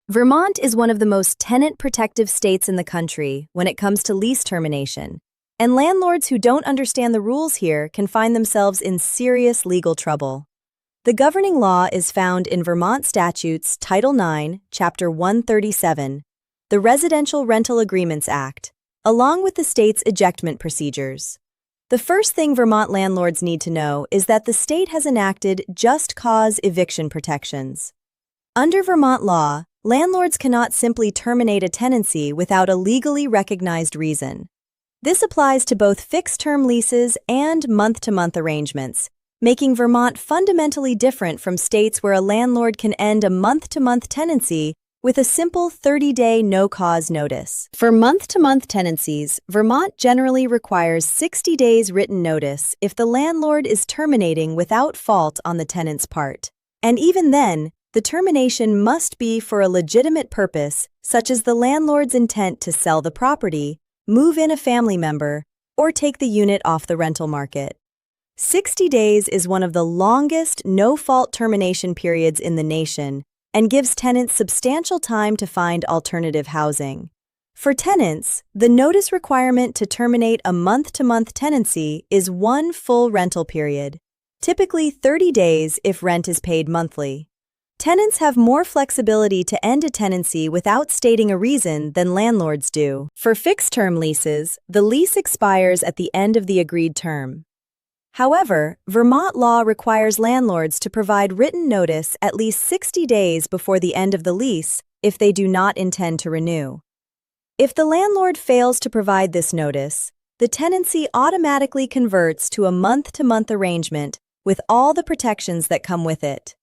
Vermont is one of the most tenant-protective states in the country when it comes to lease termination, and landlords who don't understand the rules here can find themselves in serious legal trouble. The governing law is found in Vermont Statutes Title 9, Chapter 137, the Residential Rental Agreements Act, along with the state's ejectment procedures. The first thing Vermont landlords need to know is that the state has enacted just cause eviction protections. Under Vermont law, landlords cannot simply terminate a tenancy without a legally recognized reason. This applies to both fixed-term leases and month-to-month arrangements, making Vermont fundamentally different from states where a landlord can end a month-to-month tenancy with a simple 30-day no-cause notice. For month-to-month tenancies, Vermont generally requires 60 days written notice if the landlord is terminating without fault on the tenant's part. And even then, the termination must be for a legitimate purpose, such as the landlord's intent to sell the property, move in a family member, or take the unit off the rental market. 60 days is one of the longest no-fault termination periods in the nation and gives tenants substantial time to find alternative housing. For tenants, the notice requirement to terminate a month-to-month tenancy is one full rental period, typically 30 days if rent is paid monthly. Tenants have more flexibility to end a tenancy without stating a reason than landlords do. For fixed-term leases, the lease expires at the end of the agreed term. However, Vermont law requires landlords to provide written notice at least 60 days before the end of the lease if they do not intend to renew. If the landlord fails to provide this notice, the tenancy automatically converts to a month-to-month arrangement with all the protections that come with it.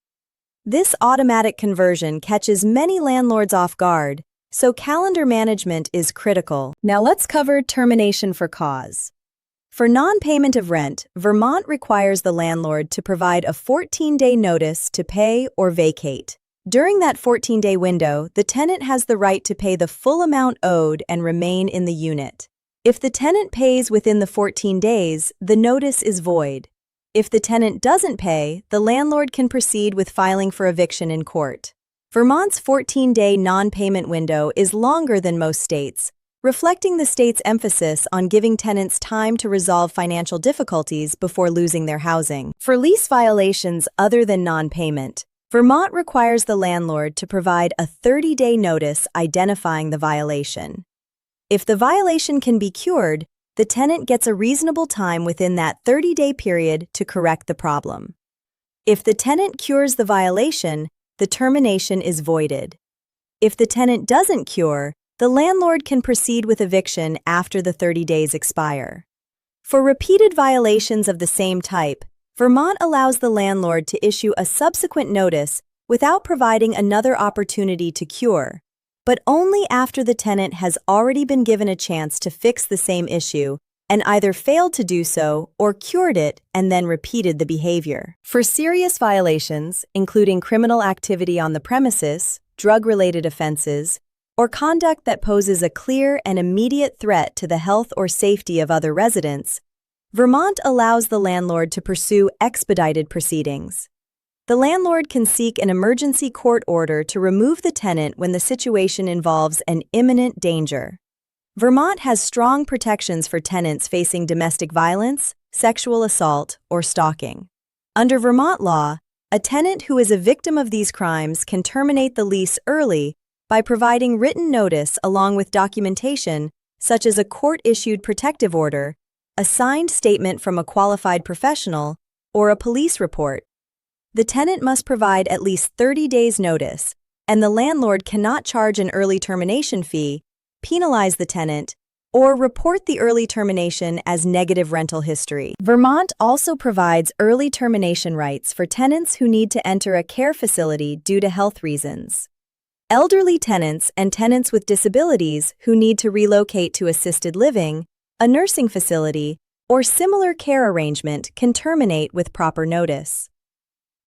This automatic conversion catches many landlords off guard, so calendar management is critical. Now let's cover termination for cause. For non-payment of rent, Vermont requires the landlord to provide a 14-day notice to pay or vacate. During that 14-day window, the tenant has the right to pay the full amount owed and remain in the unit. If the tenant pays within the 14 days, the notice is void. If the tenant doesn't pay, the landlord can proceed with filing for eviction in court. Vermont's 14-day non-payment window is longer than most states, reflecting the state's emphasis on giving tenants time to resolve financial difficulties before losing their housing. For lease violations other than non-payment, Vermont requires the landlord to provide a 30-day notice identifying the violation. If the violation can be cured, the tenant gets a reasonable time within that 30-day period to correct the problem. If the tenant cures the violation, the termination is voided. If the tenant doesn't cure, the landlord can proceed with eviction after the 30 days expire. For repeated violations of the same type, Vermont allows the landlord to issue a subsequent notice without providing another opportunity to cure, but only after the tenant has already been given a chance to fix the same issue and either failed to do so or cured it and then repeated the behavior. For serious violations, including criminal activity on the premises, drug-related offenses, or conduct that poses a clear and immediate threat to the health or safety of other residents, Vermont allows the landlord to pursue expedited proceedings. The landlord can seek an emergency court order to remove the tenant when the situation involves an imminent danger. Vermont has strong protections for tenants facing domestic violence, sexual assault, or stalking. Under Vermont law, a tenant who is a victim of these crimes can terminate the lease early by providing written notice along with documentation such as a court-issued protective order, a signed statement from a qualified professional, or a police report. The tenant must provide at least 30 days' notice, and the landlord cannot charge an early termination fee, penalize the tenant, or report the early termination as negative rental history. Vermont also provides early termination rights for tenants who need to enter a care facility due to health reasons. Elderly tenants and tenants with disabilities who need to relocate to assisted living, a nursing facility, or similar care arrangement can terminate with proper notice.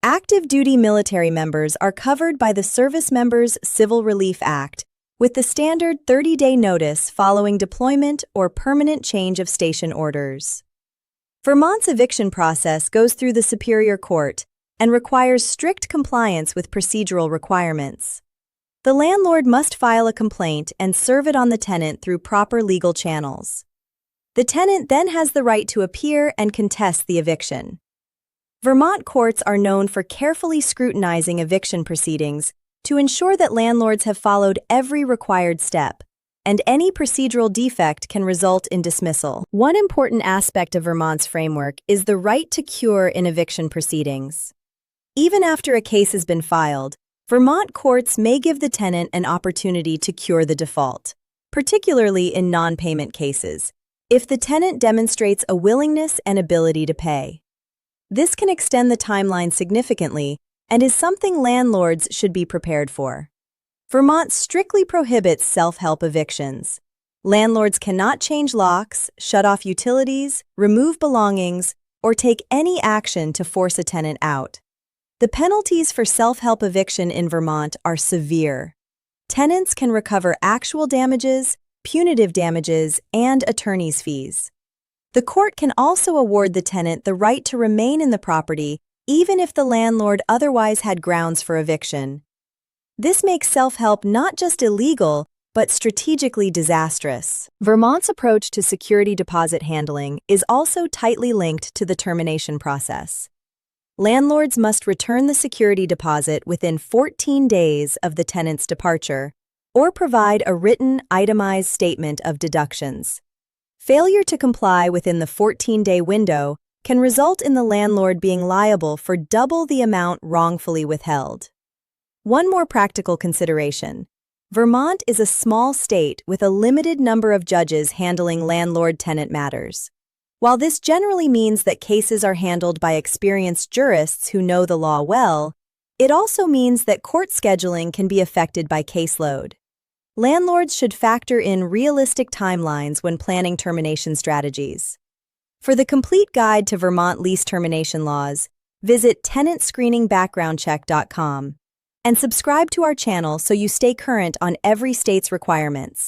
Active duty military members are covered by the Service Members Civil Relief Act, with the standard 30-day notice following deployment or permanent change of station orders. Vermont's eviction process goes through the Superior Court and requires strict compliance with procedural requirements. The landlord must file a complaint and serve it on the tenant through proper legal channels. The tenant then has the right to appear and contest the eviction. Vermont courts are known for carefully scrutinizing eviction proceedings to ensure that landlords have followed every required step, and any procedural defect can result in dismissal. One important aspect of Vermont's framework is the right to cure in eviction proceedings. Even after a case has been filed, Vermont courts may give the tenant an opportunity to cure the default, particularly in non-payment cases, if the tenant demonstrates a willingness and ability to pay. This can extend the timeline significantly and is something landlords should be prepared for. Vermont strictly prohibits self-help evictions. Landlords cannot change locks, shut off utilities, remove belongings, or take any action to force a tenant out. The penalties for self-help eviction in Vermont are severe. Tenants can recover actual damages, punitive damages, and attorney's fees. The court can also award the tenant the right to remain in the property even if the landlord otherwise had grounds for eviction. This makes self-help not just illegal, but strategically disastrous. Vermont's approach to security deposit handling is also tightly linked to the termination process. Landlords must return the security deposit within 14 days of the tenant's departure, or provide a written, itemized statement of deductions. Failure to comply within the 14-day window can result in the landlord being liable for double the amount wrongfully withheld. One more practical consideration. Vermont is a small state with a limited number of judges handling landlord-tenant matters. While this generally means that cases are handled by experienced jurists who know the law well, it also means that court scheduling can be affected by caseload. Landlords should factor in realistic timelines when planning termination strategies. For the complete guide to Vermont lease termination laws, visit tenantscreeningbackgroundcheck.com and subscribe to our channel so you stay current on every state's requirements.